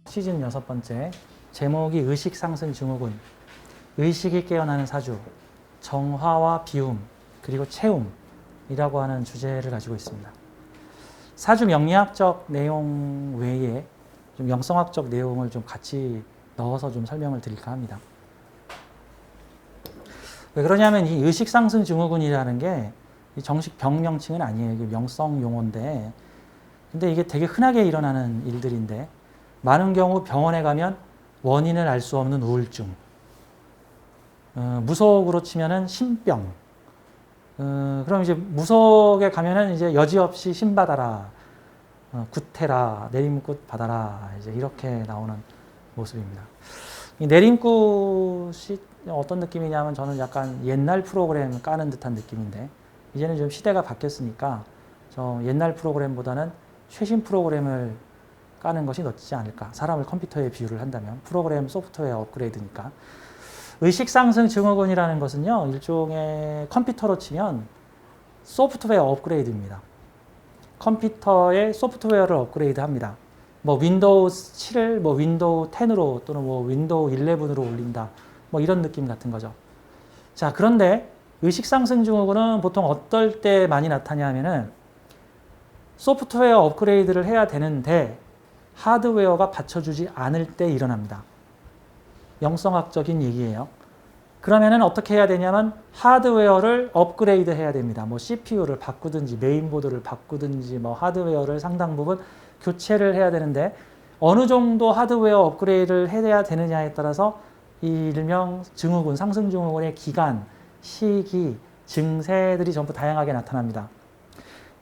시즌 6번째, 제목이 의식상승증후군, 의식이 깨어나는 사주, 정화와 비움, 그리고 체움이라고 하는 주제를 가지고 있습니다. 사주 명리학적 내용 외에 좀 영성학적 내용을 좀 같이 넣어서 좀 설명을 드릴까 합니다. 왜 그러냐면 이 의식상승증후군이라는 게 정식 병명칭은 아니에요. 이게 명성 용어인데, 근데 이게 되게 흔하게 일어나는 일들인데, 많은 경우 병원에 가면 원인을 알 수 없는 우울증, 무속으로 치면은 신병, 그럼 이제 무속에 가면은 이제 여지없이 신 받아라, 구태라, 내림굿 받아라, 이제 이렇게 나오는 모습입니다. 이 내림굿이 어떤 느낌이냐면 저는 약간 옛날 프로그램 까는 듯한 느낌인데, 이제는 좀 시대가 바뀌었으니까 저 옛날 프로그램보다는 최신 프로그램을 까는 것이 낫지 않을까. 사람을 컴퓨터에 비유를 한다면 프로그램 소프트웨어 업그레이드니까. 의식상승 증후군이라는 것은요, 일종의 컴퓨터로 치면 소프트웨어 업그레이드입니다. 컴퓨터의 소프트웨어를 업그레이드 합니다. 뭐 윈도우 7을 뭐 윈도우 10으로 또는 뭐 윈도우 11으로 올린다. 뭐 이런 느낌 같은 거죠. 자, 그런데 의식상승 증후군은 보통 어떨 때 많이 나타나냐면은 소프트웨어 업그레이드를 해야 되는데 하드웨어가 받쳐주지 않을 때 일어납니다. 영성학적인 얘기예요. 그러면은 어떻게 해야 되냐면 하드웨어를 업그레이드 해야 됩니다. 뭐 CPU를 바꾸든지 메인보드를 바꾸든지 뭐 하드웨어를 상당 부분 교체를 해야 되는데 어느 정도 하드웨어 업그레이드를 해야 되느냐에 따라서 이 일명 증후군, 상승증후군의 기간, 시기, 증세들이 전부 다양하게 나타납니다.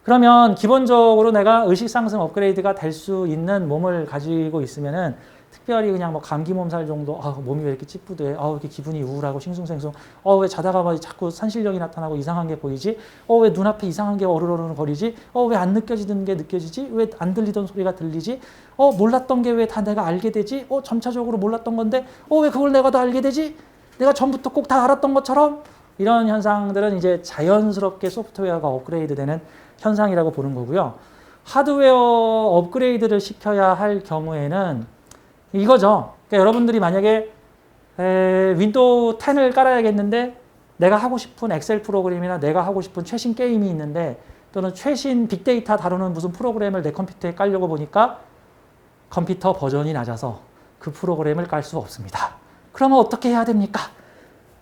그러면 기본적으로 내가 의식상승 업그레이드가 될 수 있는 몸을 가지고 있으면은 특별히 그냥 뭐 감기 몸살 정도, 몸이 왜 이렇게 찌뿌대, 왜 이렇게 기분이 우울하고 싱숭생숭, 왜 자다가 뭐 자꾸 산신령이 나타나고 이상한 게 보이지, 왜 눈앞에 이상한 게 어르르르 거리지, 왜 안 느껴지는 게 느껴지지, 왜 안 들리던 소리가 들리지, 몰랐던 게 왜 다 내가 알게 되지, 점차적으로 몰랐던 건데, 왜 그걸 내가 다 알게 되지, 내가 전부터 꼭 다 알았던 것처럼, 이런 현상들은 이제 자연스럽게 소프트웨어가 업그레이드 되는 현상이라고 보는 거고요. 하드웨어 업그레이드를 시켜야 할 경우에는 이거죠. 그러니까 여러분들이 만약에 윈도우 10을 깔아야겠는데 내가 하고 싶은 엑셀 프로그램이나 내가 하고 싶은 최신 게임이 있는데 또는 최신 빅데이터 다루는 무슨 프로그램을 내 컴퓨터에 깔려고 보니까 컴퓨터 버전이 낮아서 그 프로그램을 깔 수 없습니다. 그러면 어떻게 해야 됩니까?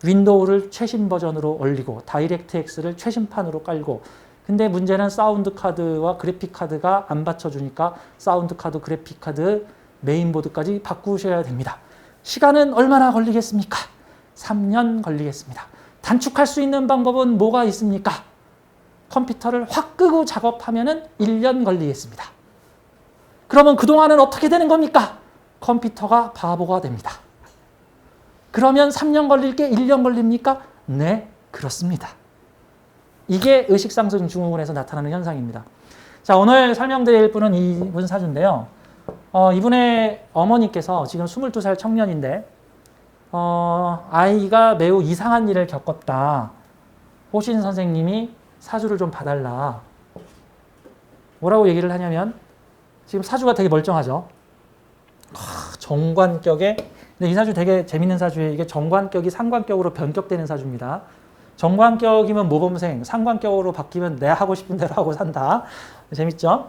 윈도우를 최신 버전으로 올리고 다이렉트X를 최신판으로 깔고, 근데 문제는 사운드 카드와 그래픽 카드가 안 받쳐주니까 사운드 카드, 그래픽 카드, 메인보드까지 바꾸셔야 됩니다. 시간은 얼마나 걸리겠습니까? 3년 걸리겠습니다. 단축할 수 있는 방법은 뭐가 있습니까? 컴퓨터를 확 끄고 작업하면은 1년 걸리겠습니다. 그러면 그동안은 어떻게 되는 겁니까? 컴퓨터가 바보가 됩니다. 그러면 3년 걸릴 게 1년 걸립니까? 네, 그렇습니다. 이게 의식상승 증후군에서 나타나는 현상입니다. 자, 오늘 설명드릴 분은 이분 사주인데요. 이분의 어머니께서 지금 22살 청년인데, 아이가 매우 이상한 일을 겪었다. 호신 선생님이 사주를 좀 봐달라. 뭐라고 얘기를 하냐면, 지금 사주가 되게 멀쩡하죠. 정관격에, 근데 이 사주 되게 재밌는 사주예요. 이게 정관격이 상관격으로 변격되는 사주입니다. 정관격이면 모범생, 상관격으로 바뀌면 내가 하고 싶은 대로 하고 산다. 재밌죠?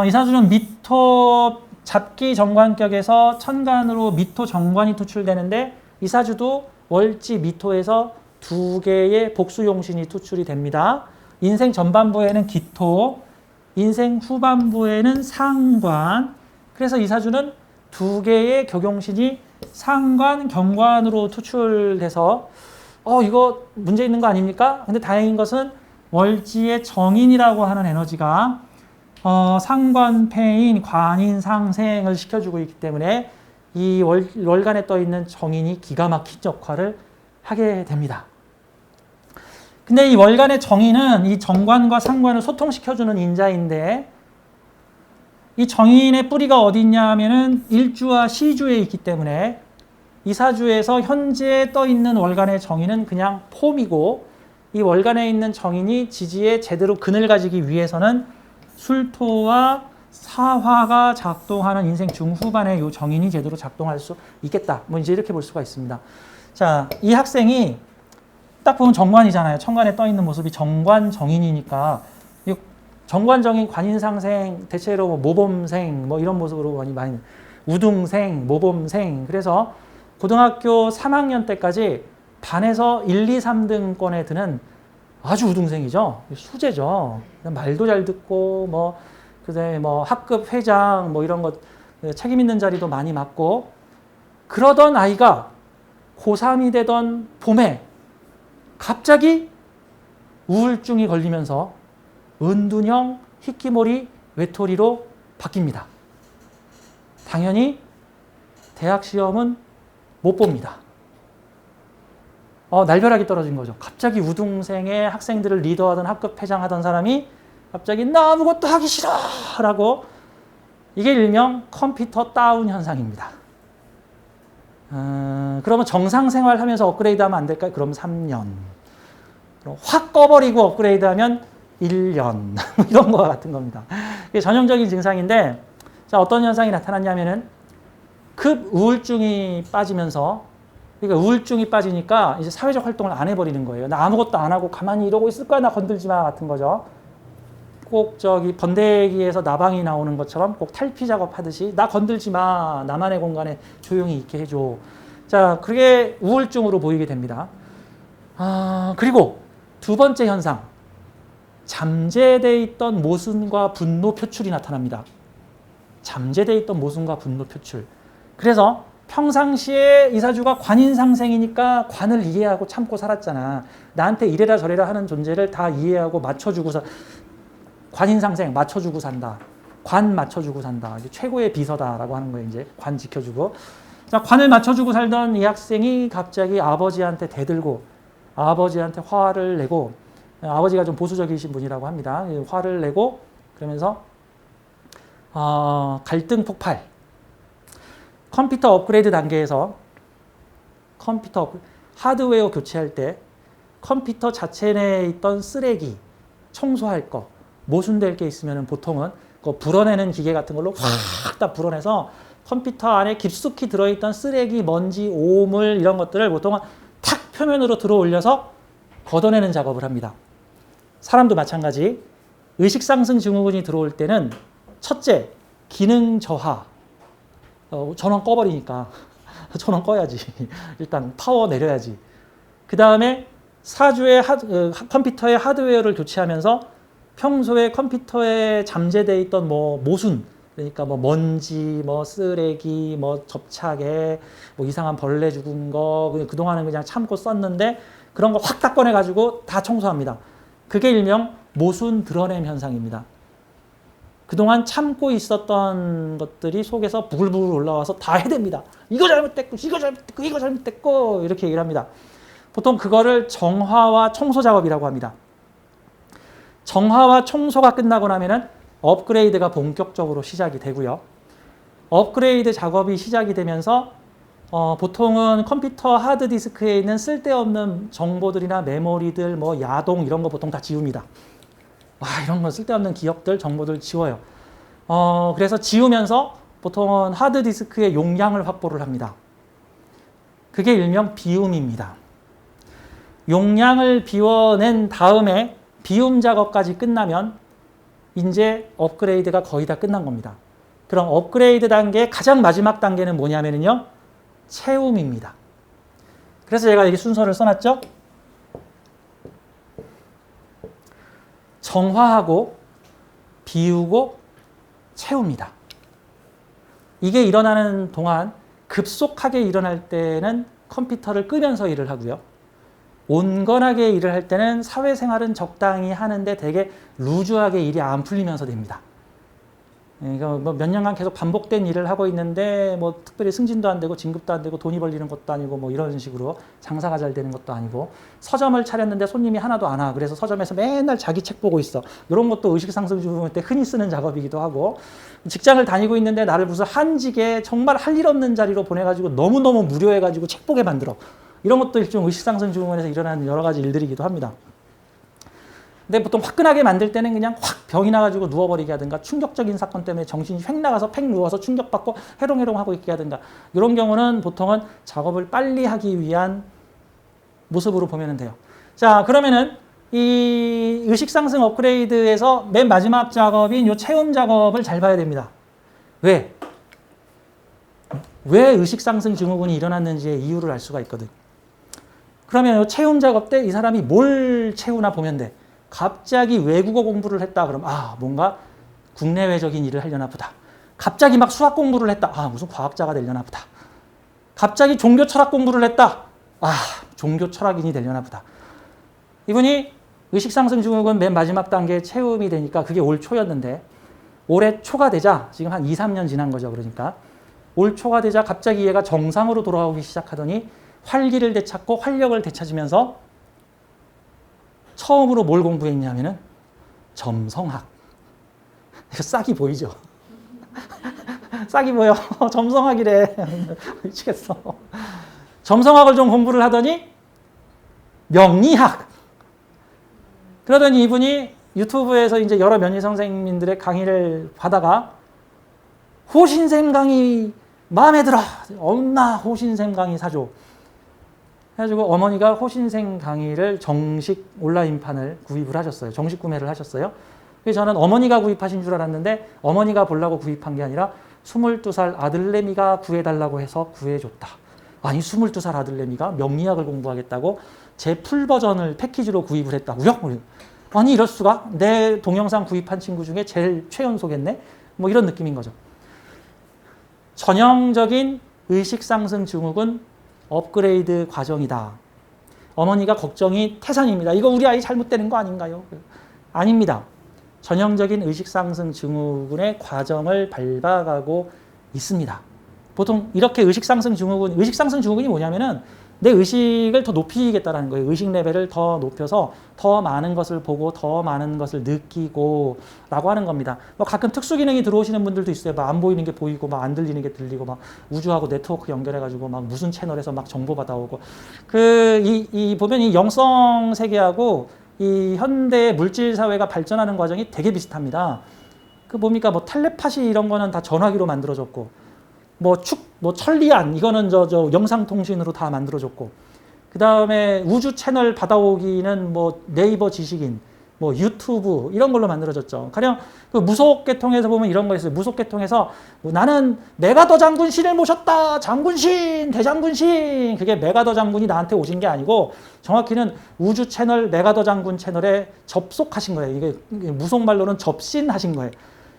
이 사주는 미토 잡기 정관격에서 천간으로 미토 정관이 투출되는데 이 사주도 월지 미토에서 2개의 복수용신이 투출이 됩니다. 인생 전반부에는 기토, 인생 후반부에는 상관. 그래서 이 사주는 2개의 격용신이 상관, 경관으로 투출돼서 이거 문제 있는 거 아닙니까? 근데 다행인 것은 월지의 정인이라고 하는 에너지가 상관, 패인, 관인, 상생을 시켜주고 있기 때문에 이 월간에 떠 있는 정인이 기가 막힌 역할을 하게 됩니다. 근데 이 월간의 정인은 이 정관과 상관을 소통시켜주는 인자인데 이 정인의 뿌리가 어디 있냐 하면은 일주와 시주에 있기 때문에 이 사주에서 현재 떠 있는 월간의 정인은 그냥 폼이고 이 월간에 있는 정인이 지지에 제대로 근을 가지기 위해서는 술토와 사화가 작동하는 인생 중후반에 이 정인이 제대로 작동할 수 있겠다. 뭐 이제 이렇게 볼 수가 있습니다. 자, 이 학생이 딱 보면 정관이잖아요. 천간에 떠 있는 모습이 정관 정인이니까 이 정관 정인 관인상생 대체로 뭐 모범생 뭐 이런 모습으로 많이 우등생, 모범생. 그래서 고등학교 3학년 때까지 반에서 1, 2, 3등권에 드는 아주 우등생이죠. 수재죠. 말도 잘 듣고 뭐 그다음에 뭐 학급 회장 뭐 이런 것 책임 있는 자리도 많이 맡고 그러던 아이가 고3이 되던 봄에 갑자기 우울증이 걸리면서 은둔형 히키모리 외톨이로 바뀝니다. 당연히 대학 시험은 못 봅니다. 날벼락이 떨어진 거죠. 갑자기 우등생의 학생들을 리더하던 학급 회장하던 사람이 갑자기 나 아무것도 하기 싫어라고 이게 일명 컴퓨터 다운 현상입니다. 그러면 정상 생활하면서 업그레이드하면 안 될까요? 그럼 3년. 그럼 확 꺼버리고 업그레이드하면 1년. 이런 거와 같은 겁니다. 이게 전형적인 증상인데 자, 어떤 현상이 나타났냐면은 급 우울증이 빠지면서 그러니까 우울증이 빠지니까 이제 사회적 활동을 안 해버리는 거예요. 나 아무것도 안 하고 가만히 이러고 있을 거야. 나 건들지 마 같은 거죠. 꼭 저기 번데기에서 나방이 나오는 것처럼 꼭 탈피 작업하듯이 나 건들지 마. 나만의 공간에 조용히 있게 해줘. 자, 그게 우울증으로 보이게 됩니다. 그리고 두 번째 현상. 잠재되어 있던 모순과 분노 표출이 나타납니다. 잠재되어 있던 모순과 분노 표출. 그래서 평상시에 이사주가 관인상생이니까 관을 이해하고 참고 살았잖아. 나한테 이래라 저래라 하는 존재를 다 이해하고 맞춰주고 관인상생 맞춰주고 산다. 관 맞춰주고 산다. 이제 최고의 비서다라고 하는 거예요. 이제 관 지켜주고. 자, 관을 맞춰주고 살던 이 학생이 갑자기 아버지한테 대들고 아버지한테 화를 내고 아버지가 좀 보수적이신 분이라고 합니다. 화를 내고 그러면서 갈등 폭발. 컴퓨터 업그레이드 단계에서 하드웨어 교체할 때 컴퓨터 자체 내에 있던 쓰레기 청소할 거 모순될 게 있으면 보통은 그 불어내는 기계 같은 걸로 확 다 불어내서 컴퓨터 안에 깊숙이 들어있던 쓰레기, 먼지, 오물 이런 것들을 보통은 탁 표면으로 들어 올려서 걷어내는 작업을 합니다. 사람도 마찬가지. 의식상승 증후군이 들어올 때는 첫째, 기능 저하. 전원 꺼버리니까 전원 꺼야지. 일단 파워 내려야지. 그 다음에 사주의 컴퓨터의 하드웨어를 교체하면서 평소에 컴퓨터에 잠재되어 있던 뭐 모순, 그러니까 뭐 먼지, 뭐 쓰레기, 뭐 접착에 뭐 이상한 벌레 죽은 거 그동안은 그냥 참고 썼는데 그런 거 확 다 꺼내가지고 다 청소합니다. 그게 일명 모순 드러냄 현상입니다. 그동안 참고 있었던 것들이 속에서 부글부글 올라와서 다 해댑니다. 이거 잘못됐고, 이거 잘못됐고, 이거 잘못됐고 이렇게 얘기를 합니다. 보통 그거를 정화와 청소 작업이라고 합니다. 정화와 청소가 끝나고 나면은 업그레이드가 본격적으로 시작이 되고요. 업그레이드 작업이 시작이 되면서 보통은 컴퓨터 하드디스크에 있는 쓸데없는 정보들이나 메모리들, 뭐 야동 이런 거 보통 다 지웁니다. 이런 거 쓸데없는 기억들, 정보들 지워요. 그래서 지우면서 보통은 하드디스크의 용량을 확보를 합니다. 그게 일명 비움입니다. 용량을 비워낸 다음에 비움 작업까지 끝나면 이제 업그레이드가 거의 다 끝난 겁니다. 그럼 업그레이드 단계의 가장 마지막 단계는 뭐냐면요. 채움입니다. 그래서 제가 여기 순서를 써놨죠. 정화하고 비우고 채웁니다. 이게 일어나는 동안 급속하게 일어날 때는 컴퓨터를 끄면서 일을 하고요. 온건하게 일을 할 때는 사회생활은 적당히 하는데 되게 루즈하게 일이 안 풀리면서 됩니다. 그러니까 뭐 몇 년간 계속 반복된 일을 하고 있는데 뭐 특별히 승진도 안 되고 진급도 안 되고 돈이 벌리는 것도 아니고 뭐 이런 식으로 장사가 잘 되는 것도 아니고 서점을 차렸는데 손님이 하나도 안 와. 그래서 서점에서 맨날 자기 책 보고 있어. 이런 것도 의식상승 증후군 때 흔히 쓰는 작업이기도 하고 직장을 다니고 있는데 나를 무슨 한직에 정말 할 일 없는 자리로 보내가지고 너무너무 무료해가지고 책 보게 만들어. 이런 것도 일종 의식상승 증후군에서 일어나는 여러 가지 일들이기도 합니다. 근데 보통 화끈하게 만들 때는 그냥 확 병이 나가지고 누워버리게 하든가 충격적인 사건 때문에 정신이 획 나가서 팩 누워서 충격받고 해롱해롱하고 있게 하든가 이런 경우는 보통은 작업을 빨리 하기 위한 모습으로 보면 돼요. 자, 그러면은 이 의식 상승 업그레이드에서 맨 마지막 작업인 이 체험 작업을 잘 봐야 됩니다. 왜? 왜 의식 상승 증후군이 일어났는지의 이유를 알 수가 있거든. 그러면 이 체험 작업 때 이 사람이 뭘 채우나 보면 돼. 갑자기 외국어 공부를 했다 그럼 뭔가 국내외적인 일을 하려나 보다. 갑자기 막 수학 공부를 했다. 무슨 과학자가 되려나 보다. 갑자기 종교 철학 공부를 했다. 종교 철학인이 되려나 보다. 이분이 의식 상승 증후군 맨 마지막 단계에 체험이 되니까 그게 올 초였는데 올해 초가 되자 지금 한 2, 3년 지난 거죠. 그러니까 올 초가 되자 갑자기 얘가 정상으로 돌아오기 시작하더니 활기를 되찾고 활력을 되찾으면서 처음으로 뭘 공부했냐면은 점성학. 이거 싹이 보이죠? 싹이 보여. 점성학이래. 미치겠어. 점성학을 좀 공부를 하더니 명리학. 그러더니 이분이 유튜브에서 이제 여러 명리 선생님들의 강의를 받다가 호신샘 강의 마음에 들어. 엄마 호신샘 강의 사줘. 해가지고 어머니가 호신샘 강의를 정식 온라인판을 구입을 하셨어요. 정식 구매를 하셨어요. 그래서 저는 어머니가 구입하신 줄 알았는데 어머니가 보려고 구입한 게 아니라 22살 아들내미가 구해달라고 해서 구해줬다. 아니 22살 아들내미가 명리학을 공부하겠다고 제 풀버전을 패키지로 구입을 했다고요? 아니 이럴 수가? 내 동영상 구입한 친구 중에 제일 최연소겠네? 뭐 이런 느낌인 거죠. 전형적인 의식상승 증후군 업그레이드 과정이다. 어머니가 걱정이 태산입니다. 이거 우리 아이 잘못되는 거 아닌가요? 아닙니다. 전형적인 의식상승 증후군의 과정을 밟아가고 있습니다. 보통 이렇게 의식상승 증후군이 뭐냐면은 내 의식을 더 높이겠다라는 거예요. 의식 레벨을 더 높여서 더 많은 것을 보고 더 많은 것을 느끼고 라고 하는 겁니다. 뭐 가끔 특수 기능이 들어오시는 분들도 있어요. 막 안 보이는 게 보이고 막 안 들리는 게 들리고 막 우주하고 네트워크 연결해가지고 막 무슨 채널에서 막 정보 받아오고 보면 이 영성 세계하고 이 현대 물질 사회가 발전하는 과정이 되게 비슷합니다. 뭡니까? 뭐 텔레파시 이런 거는 다 전화기로 만들어졌고 천리안 이거는 저 영상통신으로 다 만들어졌고 그 다음에 우주 채널 받아오기는 뭐 네이버 지식인 뭐 유튜브 이런 걸로 만들어졌죠. 가령 그 무속계통에서 보면 이런 거 있어요. 무속계통에서 나는 메가더 장군신을 모셨다. 장군신, 대장군신. 그게 메가더 장군이 나한테 오신 게 아니고 정확히는 우주 채널 메가더 장군 채널에 접속하신 거예요. 이게 무속말로는 접신하신 거예요.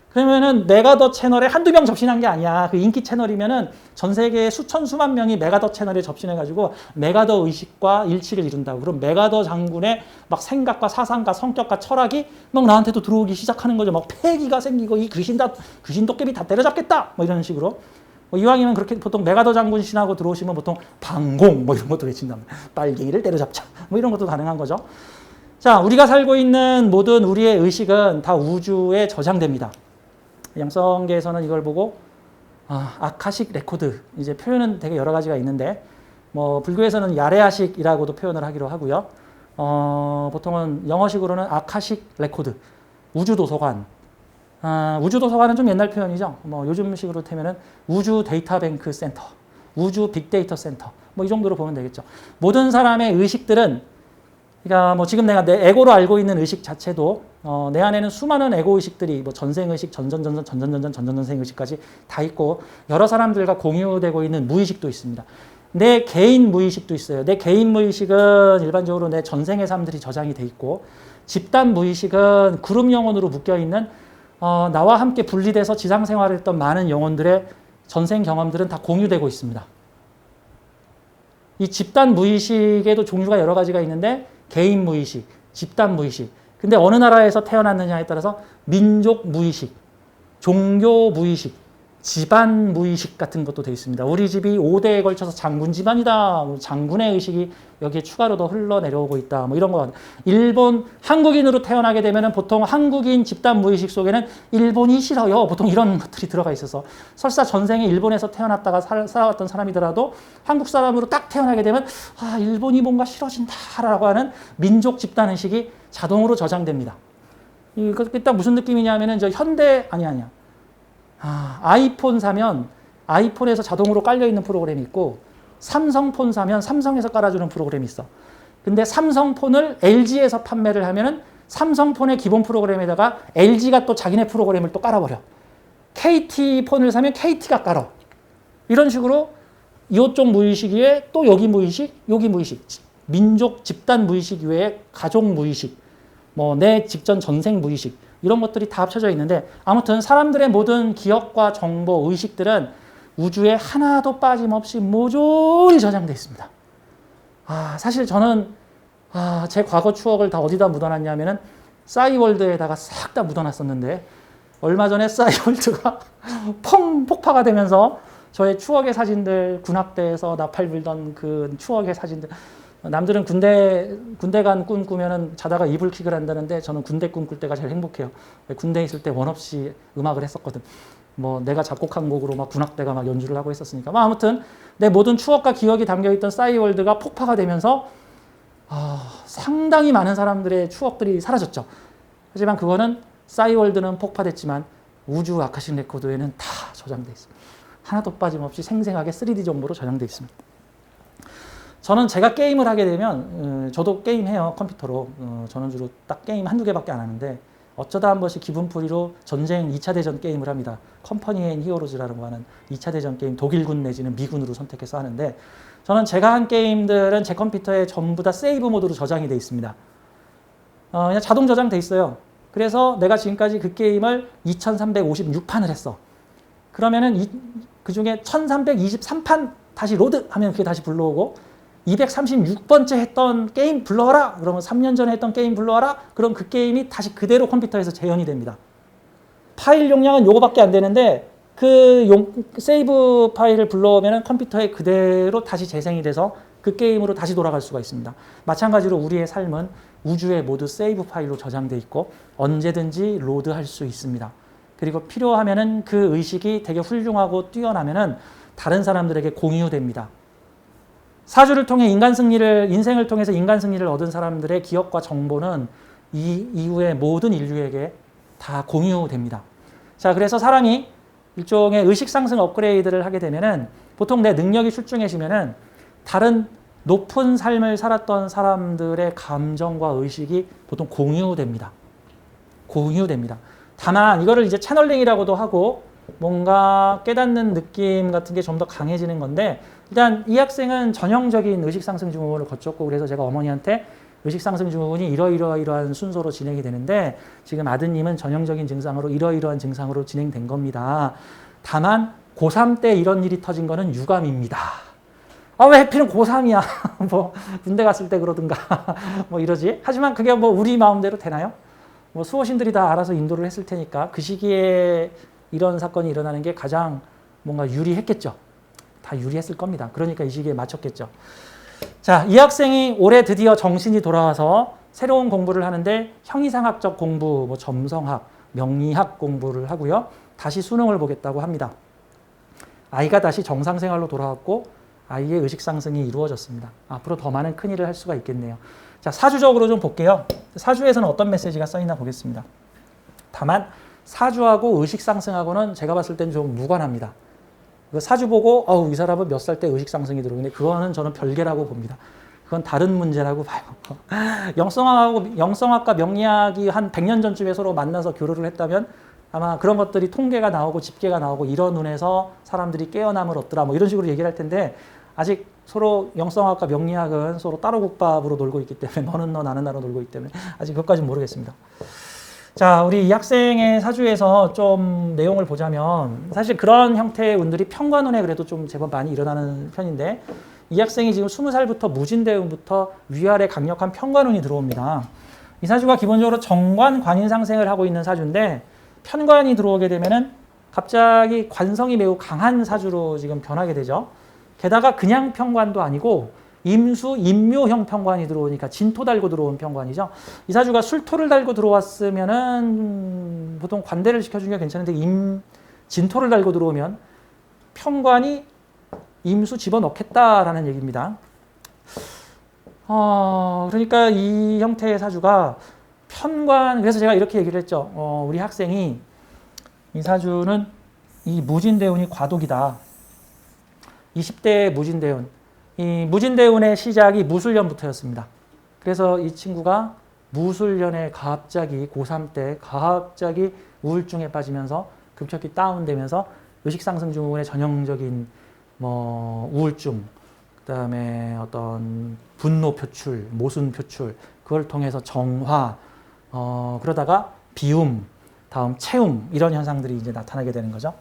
그러면은 메가더 채널에 한두 명 접신한 게 아니야. 그 인기 채널이면은 전 세계에 수천 수만 명이 메가더 채널에 접신해가지고 메가더 의식과 일치를 이룬다고. 그럼 메가더 장군의 막 생각과 사상과 성격과 철학이 막 나한테도 들어오기 시작하는 거죠. 막 패기가 생기고 이 귀신 도깨비 다 때려잡겠다. 뭐 이런 식으로. 이왕이면 그렇게 보통 메가더 장군 신하고 들어오시면 보통 방공 뭐 이런 것도 외친다면 빨갱이를 때려잡자. 뭐 이런 것도 가능한 거죠. 자, 우리가 살고 있는 모든 우리의 의식은 다 우주에 저장됩니다. 영성계에서는 이걸 보고 아카식 레코드 이제 표현은 되게 여러 가지가 있는데 뭐 불교에서는 야레아식이라고도 표현을 하기로 하고요. 보통은 영어식으로는 아카식 레코드, 우주도서관. 우주도서관은 좀 옛날 표현이죠. 뭐 요즘식으로 되면은 우주 데이터뱅크 센터, 우주 빅데이터 센터. 뭐 이 정도로 보면 되겠죠. 모든 사람의 의식들은 그러니까 뭐 지금 내가 내 에고로 알고 있는 의식 자체도 내 안에는 수많은 에고 의식들이 뭐 전생의식, 전전전생 의식까지 다 있고 여러 사람들과 공유되고 있는 무의식도 있습니다. 내 개인 무의식도 있어요. 내 개인 무의식은 일반적으로 내 전생의 삶들이 저장이 돼 있고 집단 무의식은 그룹 영혼으로 묶여 있는 나와 함께 분리돼서 지상생활을 했던 많은 영혼들의 전생 경험들은 다 공유되고 있습니다. 이 집단 무의식에도 종류가 여러 가지가 있는데 개인 무의식, 집단 무의식. 근데 어느 나라에서 태어났느냐에 따라서 민족 무의식, 종교 무의식, 집안 무의식 같은 것도 돼 있습니다. 우리 집이 5대에 걸쳐서 장군 집안이다. 장군의 의식이 여기에 추가로 더 흘러내려오고 있다. 뭐 이런 거. 일본 한국인으로 태어나게 되면은 보통 한국인 집단 무의식 속에는 일본이 싫어요. 보통 이런 것들이 들어가 있어서 설사 전생에 일본에서 태어났다가 살아왔던 사람이더라도 한국 사람으로 딱 태어나게 되면 아, 일본이 뭔가 싫어진다라고 하는 민족 집단 의식이 자동으로 저장됩니다. 이거 일단 무슨 느낌이냐면은 저 현대 아니야. 아이폰 사면 아이폰에서 자동으로 깔려있는 프로그램이 있고 삼성폰 사면 삼성에서 깔아주는 프로그램이 있어. 근데 삼성폰을 LG에서 판매를 하면은 삼성폰의 기본 프로그램에다가 LG가 또 자기네 프로그램을 또 깔아버려. KT폰을 사면 KT가 깔아. 이런 식으로 이쪽 무의식 위에 또 여기 무의식, 여기 무의식, 민족 집단 무의식 외에 가족 무의식, 뭐 내 직전 전생 무의식 이런 것들이 다 합쳐져 있는데 아무튼 사람들의 모든 기억과 정보, 의식들은 우주에 하나도 빠짐없이 모조리 저장되어 있습니다. 사실 저는 제 과거 추억을 다 어디다 묻어놨냐면은 싸이월드에다가 싹 다 묻어놨었는데 얼마 전에 싸이월드가 폭파가 되면서 저의 추억의 사진들, 군악대에서 나팔 불던 그 추억의 사진들, 남들은 군대 간 꿈 꾸면은 자다가 이불킥을 한다는데 저는 군대 꿈 꿀 때가 제일 행복해요. 군대에 있을 때 원 없이 음악을 했었거든. 뭐 내가 작곡한 곡으로 막 군악대가 막 연주를 하고 있었으니까. 아무튼 내 모든 추억과 기억이 담겨있던 싸이월드가 폭파가 되면서 상당히 많은 사람들의 추억들이 사라졌죠. 하지만 그거는 싸이월드는 폭파됐지만 우주 아카식 레코드에는 다 저장돼 있습니다. 하나도 빠짐없이 생생하게 3D 정보로 저장돼 있습니다. 저는 제가 게임을 하게 되면 저도 게임해요. 컴퓨터로. 저는 주로 딱 게임 한두 개밖에 안 하는데 어쩌다 한 번씩 기분풀이로 전쟁 2차 대전 게임을 합니다. 컴퍼니 앤 히어로즈라는 거 하는 2차 대전 게임 독일군 내지는 미군으로 선택해서 하는데 저는 제가 한 게임들은 제 컴퓨터에 전부 다 세이브 모드로 저장이 돼 있습니다. 그냥 자동 저장돼 있어요. 그래서 내가 지금까지 그 게임을 2356판을 했어. 그러면은 그 중에 1323판 다시 로드 하면 그게 다시 불러오고 236번째 했던 게임 불러와라. 그러면 3년 전에 했던 게임 불러와라. 그럼 그 게임이 다시 그대로 컴퓨터에서 재현이 됩니다. 파일 용량은 요거밖에 안 되는데 그 세이브 파일을 불러오면 컴퓨터에 그대로 다시 재생이 돼서 그 게임으로 다시 돌아갈 수가 있습니다. 마찬가지로 우리의 삶은 우주에 모두 세이브 파일로 저장돼 있고 언제든지 로드할 수 있습니다. 그리고 필요하면은 그 의식이 되게 훌륭하고 뛰어나면은 다른 사람들에게 공유됩니다. 사주를 통해 인생을 통해서 인간 승리를 얻은 사람들의 기억과 정보는 이 이후의 모든 인류에게 다 공유됩니다. 자, 그래서 사람이 일종의 의식 상승 업그레이드를 하게 되면은 보통 내 능력이 출중해지면은 다른 높은 삶을 살았던 사람들의 감정과 의식이 보통 공유됩니다. 다만 이거를 이제 채널링이라고도 하고 뭔가 깨닫는 느낌 같은 게 좀 더 강해지는 건데 일단 이 학생은 전형적인 의식상승 증후군을 거쳤고 그래서 제가 어머니한테 의식상승 증후군이 이러이러한 순서로 진행이 되는데 지금 아드님은 전형적인 증상으로 이러이러한 증상으로 진행된 겁니다. 다만 고3 때 이런 일이 터진 거는 유감입니다. 왜 해필은 고3이야. 뭐 군대 갔을 때 그러든가 뭐 이러지. 하지만 그게 뭐 우리 마음대로 되나요? 뭐 수호신들이 다 알아서 인도를 했을 테니까 그 시기에 이런 사건이 일어나는 게 가장 뭔가 유리했겠죠. 다 유리했을 겁니다. 그러니까 이 시기에 맞췄겠죠. 자, 이 학생이 올해 드디어 정신이 돌아와서 새로운 공부를 하는데 형이상학적 공부, 뭐 점성학, 명리학 공부를 하고요. 다시 수능을 보겠다고 합니다. 아이가 다시 정상생활로 돌아왔고 아이의 의식 상승이 이루어졌습니다. 앞으로 더 많은 큰일을 할 수가 있겠네요. 자, 사주적으로 좀 볼게요. 사주에서는 어떤 메시지가 써있나 보겠습니다. 다만 사주하고 의식 상승하고는 제가 봤을 땐 좀 무관합니다. 사주 보고 이 사람은 몇 살 때 의식 상승이 들어오는데 그거는 저는 별개라고 봅니다. 그건 다른 문제라고 봐요. 영성학과 명리학이 한 100년 전쯤에 서로 만나서 교류를 했다면 아마 그런 것들이 통계가 나오고 집계가 나오고 이런 눈에서 사람들이 깨어남을 얻더라 뭐 이런 식으로 얘기를 할 텐데 아직 서로 영성학과 명리학은 서로 따로 국밥으로 놀고 있기 때문에 너는 너 나는 나로 놀고 있기 때문에 아직 그것까지는 모르겠습니다. 자, 우리 이 학생의 사주에서 좀 내용을 보자면 사실 그런 형태의 운들이 편관운에 그래도 좀 제법 많이 일어나는 편인데 이 학생이 지금 20살부터 무진대운부터 위아래 강력한 편관운이 들어옵니다. 이 사주가 기본적으로 정관 관인 상생을 하고 있는 사주인데 편관이 들어오게 되면은 갑자기 관성이 매우 강한 사주로 지금 변하게 되죠. 게다가 그냥 평관도 아니고 임수, 임묘형 평관이 들어오니까 진토 달고 들어온 평관이죠. 이 사주가 술토를 달고 들어왔으면은 보통 관대를 시켜주는 게 괜찮은데 진토를 달고 들어오면 평관이 임수 집어넣겠다라는 얘기입니다. 그러니까 이 형태의 사주가 편관, 그래서 제가 이렇게 얘기를 했죠. 우리 학생이 이 사주는 이 무진대운이 과독이다. 20대 무진대운. 이 무진대운의 시작이 무술년부터였습니다. 그래서 이 친구가 무술년에 갑자기 고3 때 갑자기 우울증에 빠지면서 급격히 다운되면서 의식상승증후군의 전형적인 뭐 우울증, 그다음에 어떤 분노 표출, 모순 표출, 그걸 통해서 정화, 그러다가 비움, 다음 체움 이런 현상들이 이제 나타나게 되는 거죠.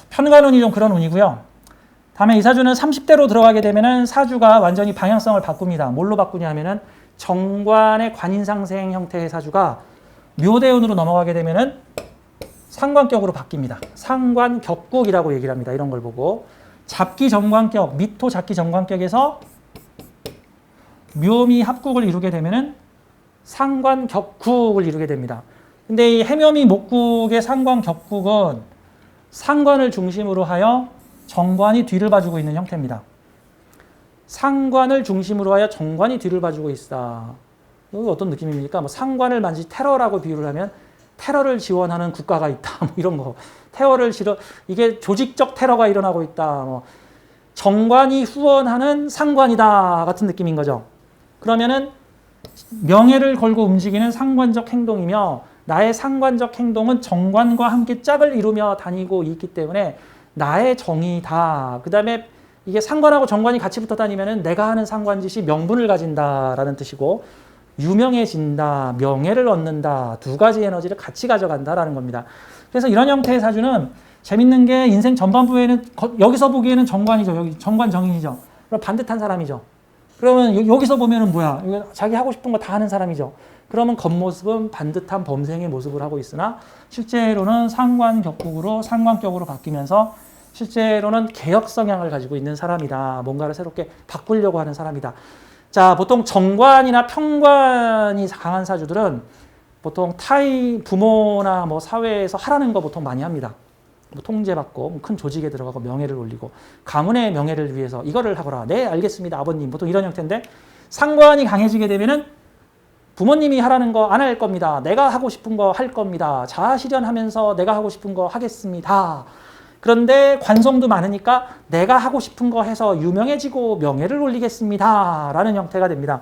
편관운이 좀 그런 운이고요. 다음에 이 사주는 30대로 들어가게 되면은 사주가 완전히 방향성을 바꿉니다. 뭘로 바꾸냐 하면은 정관의 관인상생 형태의 사주가 묘대운으로 넘어가게 되면은 상관격으로 바뀝니다. 상관격국이라고 얘기를 합니다. 이런 걸 보고 잡기 정관격, 미토 잡기 정관격에서 묘미 합국을 이루게 되면은 상관격국을 이루게 됩니다. 근데 이 해묘미 목국의 상관격국은 상관을 중심으로 하여 정관이 뒤를 봐주고 있는 형태입니다. 상관을 중심으로 하여 정관이 뒤를 봐주고 있다. 이거 어떤 느낌입니까? 뭐 상관을 만지 테러라고 비유를 하면 테러를 지원하는 국가가 있다. 뭐 이런 거. 이게 조직적 테러가 일어나고 있다. 뭐 정관이 후원하는 상관이다. 같은 느낌인 거죠. 그러면은 명예를 걸고 움직이는 상관적 행동이며 나의 상관적 행동은 정관과 함께 짝을 이루며 다니고 있기 때문에 나의 정의다. 그 다음에 이게 상관하고 정관이 같이 붙어 다니면은 내가 하는 상관짓이 명분을 가진다라는 뜻이고 유명해진다, 명예를 얻는다, 두 가지 에너지를 같이 가져간다라는 겁니다. 그래서 이런 형태의 사주는 재밌는 게 인생 전반부에는 여기서 보기에는 정관이죠. 여기 정관 정인이죠. 그럼 반듯한 사람이죠. 그러면 여기서 보면은 뭐야? 자기 하고 싶은 거 다 하는 사람이죠. 그러면 겉모습은 반듯한 범생의 모습을 하고 있으나 실제로는 상관격국으로 상관격으로 바뀌면서 실제로는 개혁 성향을 가지고 있는 사람이다. 뭔가를 새롭게 바꾸려고 하는 사람이다. 자, 보통 정관이나 평관이 강한 사주들은 보통 부모나 뭐 사회에서 하라는 거 보통 많이 합니다. 뭐 통제받고 큰 조직에 들어가고 명예를 올리고 가문의 명예를 위해서 이거를 하거라. 네, 알겠습니다, 아버님. 보통 이런 형태인데 상관이 강해지게 되면은 부모님이 하라는 거 안 할 겁니다. 내가 하고 싶은 거 할 겁니다. 자아 실현하면서 내가 하고 싶은 거 하겠습니다. 그런데 관성도 많으니까 내가 하고 싶은 거 해서 유명해지고 명예를 올리겠습니다. 라는 형태가 됩니다.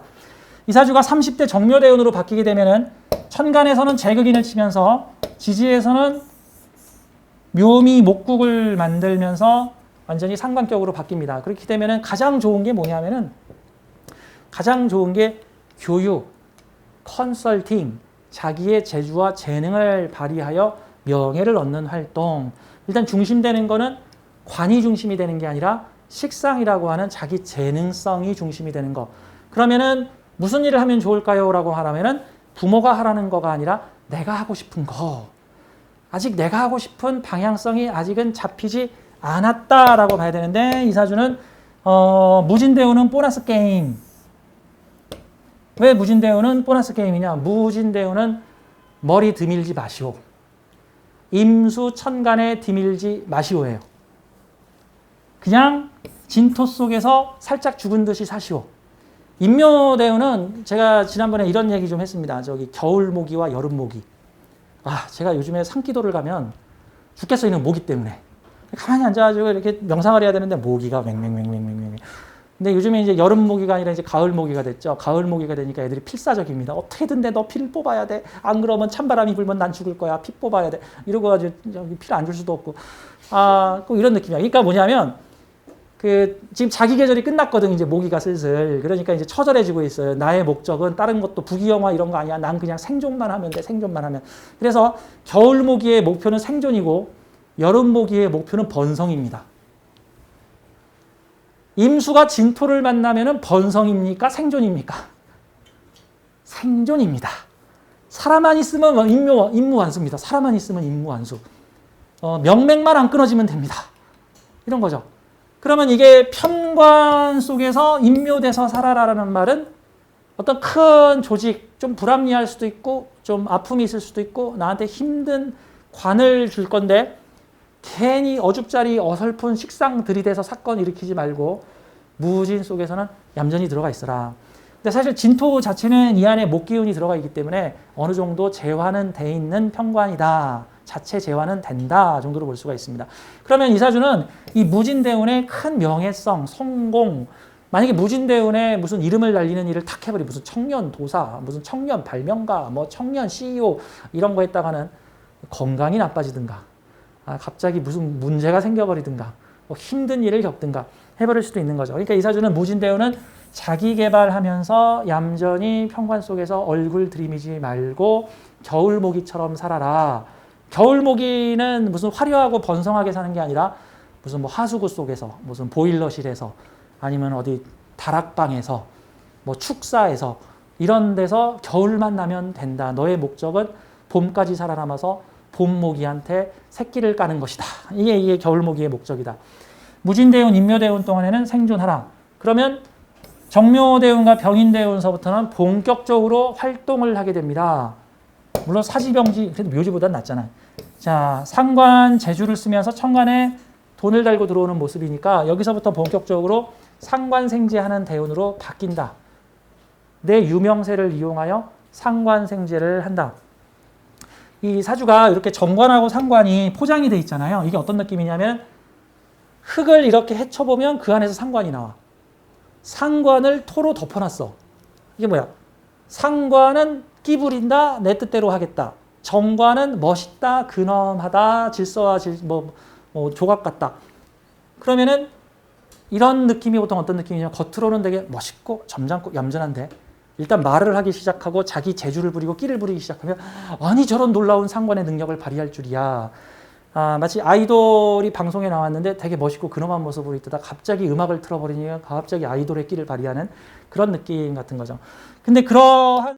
이 사주가 30대 정묘대운으로 바뀌게 되면은 천간에서는 재극인을 치면서 지지에서는 묘미 목국을 만들면서 완전히 상관격으로 바뀝니다. 그렇게 되면은 가장 좋은 게 뭐냐면은 가장 좋은 게 교육, 컨설팅, 자기의 재주와 재능을 발휘하여 명예를 얻는 활동. 일단 중심되는 거는 관이 중심이 되는 게 아니라 식상이라고 하는 자기 재능성이 중심이 되는 거. 그러면은 무슨 일을 하면 좋을까요? 라고 하라면은 부모가 하라는 거가 아니라 내가 하고 싶은 거. 아직 내가 하고 싶은 방향성이 아직은 잡히지 않았다라고 봐야 되는데 이 사주는 무진대운은 보너스 게임. 왜 무진대운은 보너스 게임이냐? 무진대운은 머리 드밀지 마시오. 임수 천간에 드밀지 마시오예요. 그냥 진토 속에서 살짝 죽은 듯이 사시오. 임묘대운은 제가 지난번에 이런 얘기 좀 했습니다. 저기 겨울 모기와 여름 모기. 제가 요즘에 산기도를 가면 죽겠어요. 이는 모기 때문에. 가만히 앉아가지고 이렇게 명상을 해야 되는데 모기가 맹맹맹맹맹맹. 근데 요즘에 이제 여름 모기가 아니라 이제 가을 모기가 됐죠. 가을 모기가 되니까 애들이 필사적입니다. 어떻게든 너 피를 뽑아야 돼. 안 그러면 찬바람이 불면 난 죽을 거야. 피 뽑아야 돼. 이러고 가지고 피를 안 줄 수도 없고. 꼭 이런 느낌이야. 그러니까 뭐냐면 지금 자기 계절이 끝났거든. 이제 모기가 슬슬. 그러니까 이제 처절해지고 있어요. 나의 목적은 다른 것도 부귀영화 이런 거 아니야. 난 그냥 생존만 하면 돼. 생존만 하면. 그래서 겨울 모기의 목표는 생존이고 여름 모기의 목표는 번성입니다. 임수가 진토를 만나면은 번성입니까? 생존입니까? 생존입니다. 사람만 있으면 임무완수입니다. 사람만 있으면 임무완수. 명맥만 안 끊어지면 됩니다. 이런 거죠. 그러면 이게 편관 속에서 인묘돼서 살아라라는 말은 어떤 큰 조직, 좀 불합리할 수도 있고 좀 아픔이 있을 수도 있고 나한테 힘든 관을 줄 건데 괜히 어줍잖이 어설픈 식상 들이대서 사건 일으키지 말고 무진 속에서는 얌전히 들어가 있어라. 근데 사실 진토 자체는 이 안에 목기운이 들어가 있기 때문에 어느 정도 재화는 돼 있는 편관이다. 자체 재화는 된다 정도로 볼 수가 있습니다. 그러면 이 사주는 이 무진대운의 큰 명예성, 성공, 만약에 무진대운에 무슨 이름을 날리는 일을 탁 해버리 무슨 청년 도사, 무슨 청년 발명가, 뭐 청년 CEO 이런 거 했다가는 건강이 나빠지든가 갑자기 무슨 문제가 생겨버리든가 뭐 힘든 일을 겪든가 해버릴 수도 있는 거죠. 그러니까 이 사주는 무진대운은 자기 개발하면서 얌전히 편관 속에서 얼굴 들이미지 말고 겨울모기처럼 살아라. 겨울모기는 무슨 화려하고 번성하게 사는 게 아니라 무슨 뭐 하수구 속에서 무슨 보일러실에서 아니면 어디 다락방에서 뭐 축사에서 이런 데서 겨울만 나면 된다. 너의 목적은 봄까지 살아남아서 봄모기한테 새끼를 까는 것이다. 이게 겨울모기의 목적이다. 무진대운, 인묘대운 동안에는 생존하라. 그러면 정묘대운과 병인대운서부터는 본격적으로 활동을 하게 됩니다. 물론 사지병지, 그래도 묘지보단 낫잖아요. 자, 상관 재주를 쓰면서 천간에 돈을 달고 들어오는 모습이니까 여기서부터 본격적으로 상관생재하는 대운으로 바뀐다. 내 유명세를 이용하여 상관생재를 한다. 이 사주가 이렇게 정관하고 상관이 포장이 돼 있잖아요. 이게 어떤 느낌이냐면 흙을 이렇게 헤쳐보면 그 안에서 상관이 나와. 상관을 토로 덮어놨어. 이게 뭐야? 상관은 끼부린다, 내 뜻대로 하겠다. 정관은 멋있다, 근엄하다, 질서와 조각 같다. 그러면은 이런 느낌이 보통 어떤 느낌이냐면 겉으로는 되게 멋있고 점잖고 얌전한데 일단 말을 하기 시작하고 자기 재주를 부리고 끼를 부리기 시작하면 아니 저런 놀라운 상관의 능력을 발휘할 줄이야. 마치 아이돌이 방송에 나왔는데 되게 멋있고 근엄한 모습으로 있다가 갑자기 음악을 틀어버리니까 갑자기 아이돌의 끼를 발휘하는 그런 느낌 같은 거죠. 근데 그러한